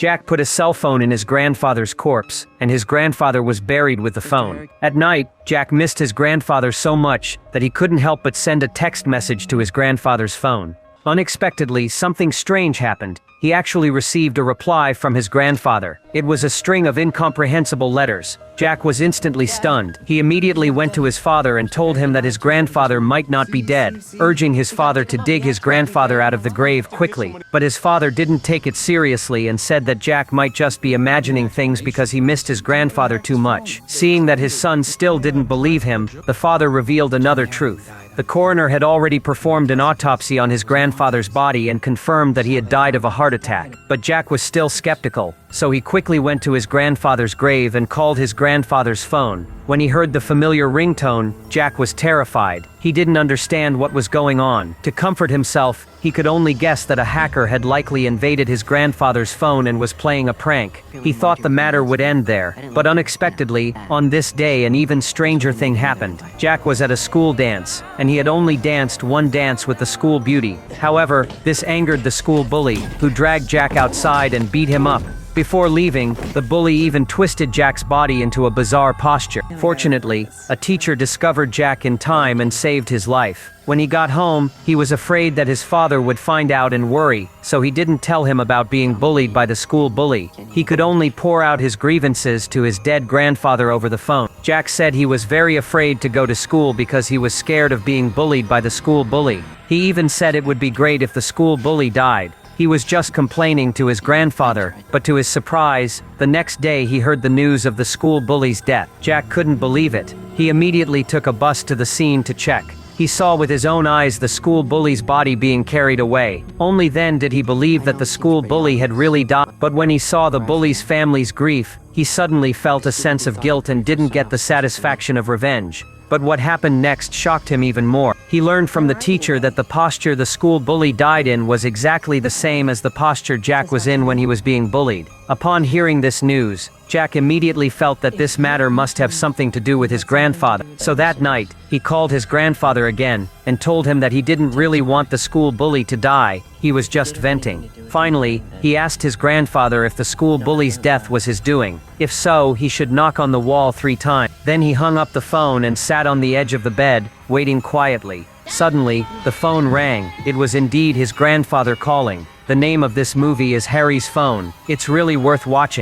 Jack put a cell phone in his grandfather's corpse, and his grandfather was buried with the phone. At night, Jack missed his grandfather so much that he couldn't help but send a text message to his grandfather's phone. Unexpectedly, something strange happened. He actually received a reply from his grandfather. It was a string of incomprehensible letters. Jack was instantly stunned. He immediately went to his father and told him that his grandfather might not be dead, urging his father to dig his grandfather out of the grave quickly. But his father didn't take it seriously and said that Jack might just be imagining things because he missed his grandfather too much. Seeing that his son still didn't believe him, the father revealed another truth. The coroner had already performed an autopsy on his grandfather's body and confirmed that he had died of a heart attack. But Jack was still skeptical, so he quickly went to his grandfather's grave and called his grandfather's phone. When he heard the familiar ringtone, Jack was terrified. He didn't understand what was going on. To comfort himself, he could only guess that a hacker had likely invaded his grandfather's phone and was playing a prank. He thought the matter would end there, but unexpectedly, on this day an even stranger thing happened. Jack was at a school dance, and he had only danced one dance with the school beauty. However, this angered the school bully, who dragged Jack outside and beat him up. Before leaving, the bully even twisted Jack's body into a bizarre posture. Fortunately, a teacher discovered Jack in time and saved his life. When he got home, he was afraid that his father would find out and worry, so he didn't tell him about being bullied by the school bully. He could only pour out his grievances to his dead grandfather over the phone. Jack said he was very afraid to go to school because he was scared of being bullied by the school bully. He even said it would be great if the school bully died. He was just complaining to his grandfather, but to his surprise, the next day he heard the news of the school bully's death. Jack couldn't believe it. He immediately took a bus to the scene to check. He saw with his own eyes the school bully's body being carried away. Only then did he believe that the school bully had really died. But when he saw the bully's family's grief, he suddenly felt a sense of guilt and didn't get the satisfaction of revenge. But what happened next shocked him even more. He learned from the teacher that the posture the school bully died in was exactly the same as the posture Jack was in when he was being bullied. Upon hearing this news, Jack immediately felt that this matter must have something to do with his grandfather. So that night, he called his grandfather again and told him that he didn't really want the school bully to die, he was just venting. Finally, he asked his grandfather if the school bully's death was his doing. If so, he should knock on the wall 3 times. Then he hung up the phone and sat on the edge of the bed, waiting quietly. Suddenly, the phone rang. It was indeed his grandfather calling. The name of this movie is Harry's Phone. It's really worth watching.